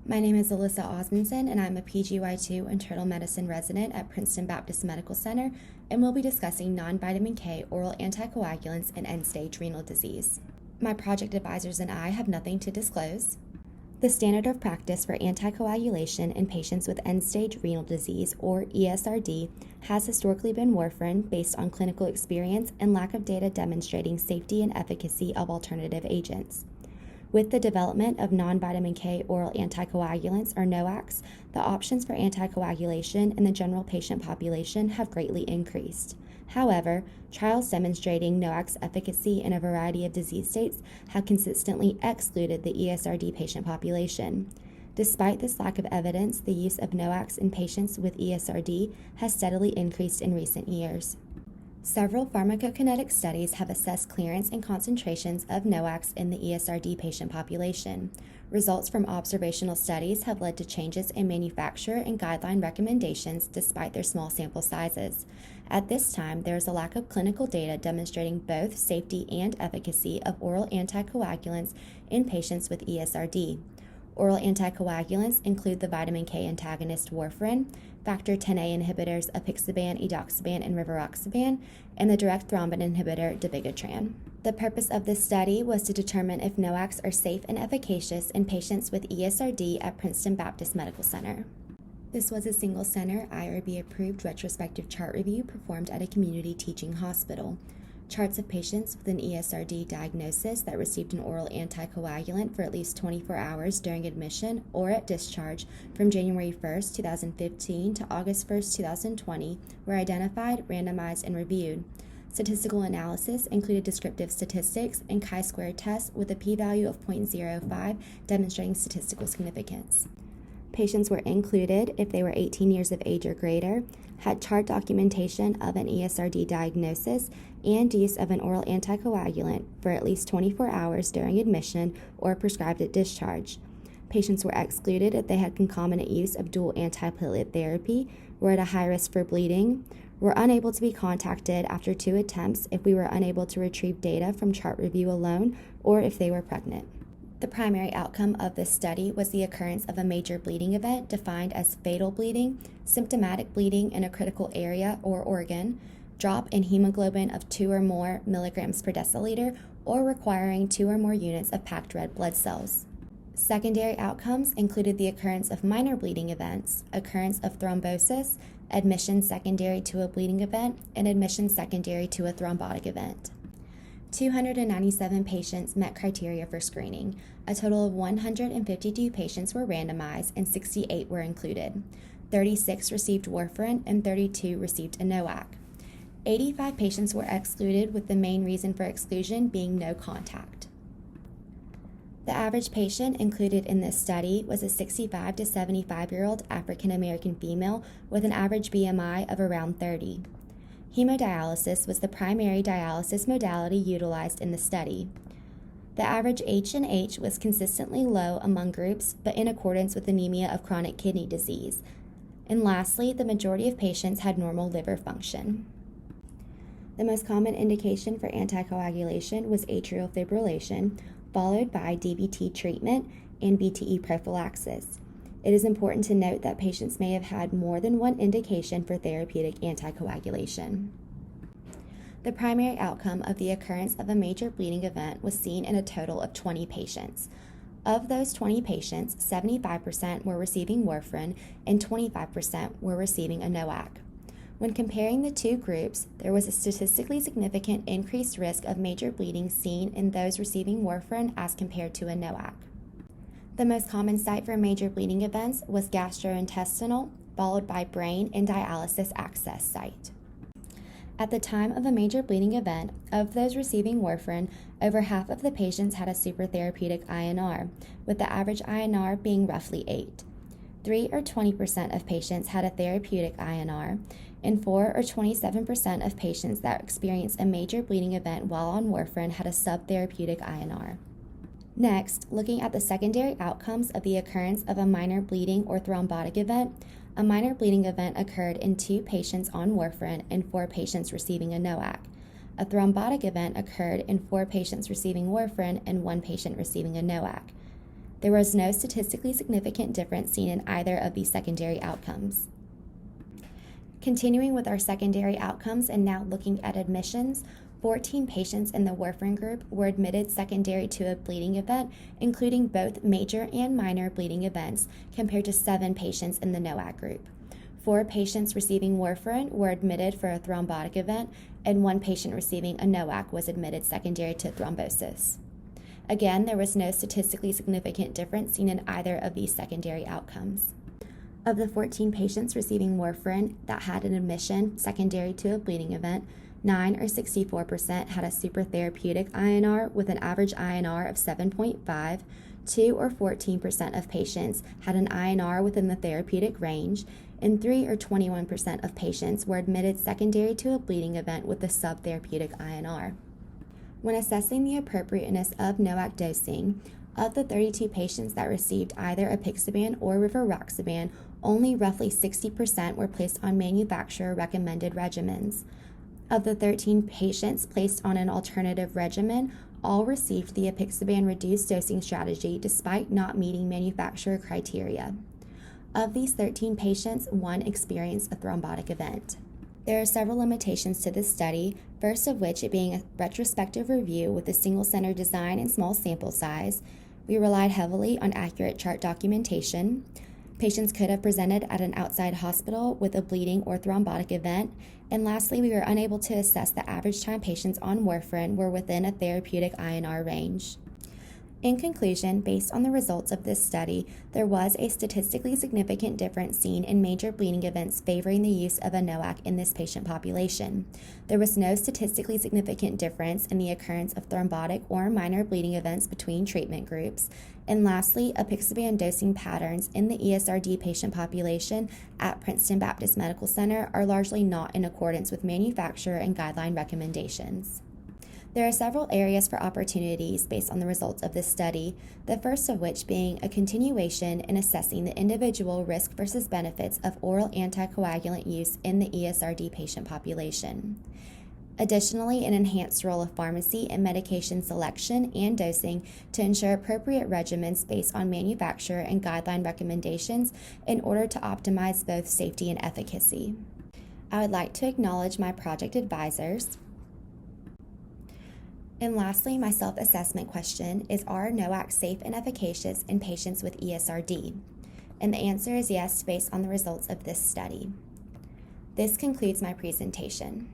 My name is Alyssa Osmondson, and I'm a PGY2 internal medicine resident at Princeton Baptist Medical Center, and we'll be discussing non-vitamin K oral anticoagulants in end-stage renal disease. My project advisors and I have nothing to disclose. The standard of practice for anticoagulation in patients with end-stage renal disease, or ESRD, has historically been warfarin based on clinical experience and lack of data demonstrating safety and efficacy of alternative agents. With the development of non-vitamin K oral anticoagulants, or NOACs, the options for anticoagulation in the general patient population have greatly increased. However, trials demonstrating NOAC's efficacy in a variety of disease states have consistently excluded the ESRD patient population. Despite this lack of evidence, the use of NOACs in patients with ESRD has steadily increased in recent years. Several pharmacokinetic studies have assessed clearance and concentrations of NOACs in the ESRD patient population. Results from observational studies have led to changes in manufacturer and guideline recommendations despite their small sample sizes. At this time, there is a lack of clinical data demonstrating both safety and efficacy of oral anticoagulants in patients with ESRD. Oral anticoagulants include the vitamin K antagonist warfarin, factor Xa inhibitors apixaban, edoxaban, and rivaroxaban, and the direct thrombin inhibitor dabigatran. The purpose of this study was to determine if NOACs are safe and efficacious in patients with ESRD at Princeton Baptist Medical Center. This was a single-center, IRB-approved retrospective chart review performed at a community teaching hospital. Charts of patients with an ESRD diagnosis that received an oral anticoagulant for at least 24 hours during admission or at discharge from January 1, 2015 to August 1, 2020 were identified, randomized, and reviewed. Statistical analysis included descriptive statistics and chi-square tests with a p-value of 0.05 demonstrating statistical significance. Patients were included if they were 18 years of age or greater, had chart documentation of an ESRD diagnosis, and use of an oral anticoagulant for at least 24 hours during admission or prescribed at discharge. Patients were excluded if they had concomitant use of dual antiplatelet therapy, were at a high risk for bleeding, were unable to be contacted after 2 attempts if we were unable to retrieve data from chart review alone, or if they were pregnant. The primary outcome of this study was the occurrence of a major bleeding event defined as fatal bleeding, symptomatic bleeding in a critical area or organ, drop in hemoglobin of 2 or more milligrams per deciliter, or requiring 2 or more units of packed red blood cells. Secondary outcomes included the occurrence of minor bleeding events, occurrence of thrombosis, admission secondary to a bleeding event, and admission secondary to a thrombotic event. 297 patients met criteria for screening. A total of 152 patients were randomized and 68 were included. 36 received warfarin and 32 received a NOAC. 85 patients were excluded, with the main reason for exclusion being no contact. The average patient included in this study was a 65 to 75-year-old African American female with an average BMI of around 30. Hemodialysis was the primary dialysis modality utilized in the study. The average H&H was consistently low among groups, but in accordance with anemia of chronic kidney disease. And lastly, the majority of patients had normal liver function. The most common indication for anticoagulation was atrial fibrillation, followed by DVT treatment and VTE prophylaxis. It is important to note that patients may have had more than one indication for therapeutic anticoagulation. The primary outcome of the occurrence of a major bleeding event was seen in a total of 20 patients. Of those 20 patients, 75% were receiving warfarin and 25% were receiving a NOAC. When comparing the two groups, there was a statistically significant increased risk of major bleeding seen in those receiving warfarin as compared to a NOAC. The most common site for major bleeding events was gastrointestinal, followed by brain and dialysis access site. At the time of a major bleeding event, of those receiving warfarin, over half of the patients had a supratherapeutic INR, with the average INR being roughly 8. 3 or 20% of patients had a therapeutic INR, and 4 or 27% of patients that experienced a major bleeding event while on warfarin had a subtherapeutic INR. Next, looking at the secondary outcomes of the occurrence of a minor bleeding or thrombotic event, a minor bleeding event occurred in 2 patients on warfarin and 4 patients receiving a NOAC. A thrombotic event occurred in 4 patients receiving warfarin and 1 patient receiving a NOAC. There was no statistically significant difference seen in either of these secondary outcomes. Continuing with our secondary outcomes and now looking at admissions, 14 patients in the warfarin group were admitted secondary to a bleeding event, including both major and minor bleeding events, compared to 7 patients in the NOAC group. 4 patients receiving warfarin were admitted for a thrombotic event, and 1 patient receiving a NOAC was admitted secondary to thrombosis. Again, there was no statistically significant difference seen in either of these secondary outcomes. Of the 14 patients receiving warfarin that had an admission secondary to a bleeding event, 9 or 64% had a supratherapeutic INR with an average INR of 7.5, 2 or 14% of patients had an INR within the therapeutic range, and 3 or 21% of patients were admitted secondary to a bleeding event with a subtherapeutic INR. When assessing the appropriateness of NOAC dosing, of the 32 patients that received either apixaban or rivaroxaban, only roughly 60% were placed on manufacturer-recommended regimens. Of the 13 patients placed on an alternative regimen, all received the apixaban reduced dosing strategy despite not meeting manufacturer criteria. Of these 13 patients, 1 experienced a thrombotic event. There are several limitations to this study, first of which it being a retrospective review with a single-center design and small sample size. We relied heavily on accurate chart documentation. Patients could have presented at an outside hospital with a bleeding or thrombotic event. And lastly, we were unable to assess the average time patients on warfarin were within a therapeutic INR range. In conclusion, based on the results of this study, there was a statistically significant difference seen in major bleeding events favoring the use of a NOAC in this patient population. There was no statistically significant difference in the occurrence of thrombotic or minor bleeding events between treatment groups. And lastly, apixaban dosing patterns in the ESRD patient population at Princeton Baptist Medical Center are largely not in accordance with manufacturer and guideline recommendations. There are several areas for opportunities based on the results of this study, the first of which being a continuation in assessing the individual risk versus benefits of oral anticoagulant use in the ESRD patient population. Additionally, an enhanced role of pharmacy in medication selection and dosing to ensure appropriate regimens based on manufacturer and guideline recommendations in order to optimize both safety and efficacy. I would like to acknowledge my project advisors. And lastly, my self-assessment question is, are NOACs safe and efficacious in patients with ESRD? And the answer is yes, based on the results of this study. This concludes my presentation.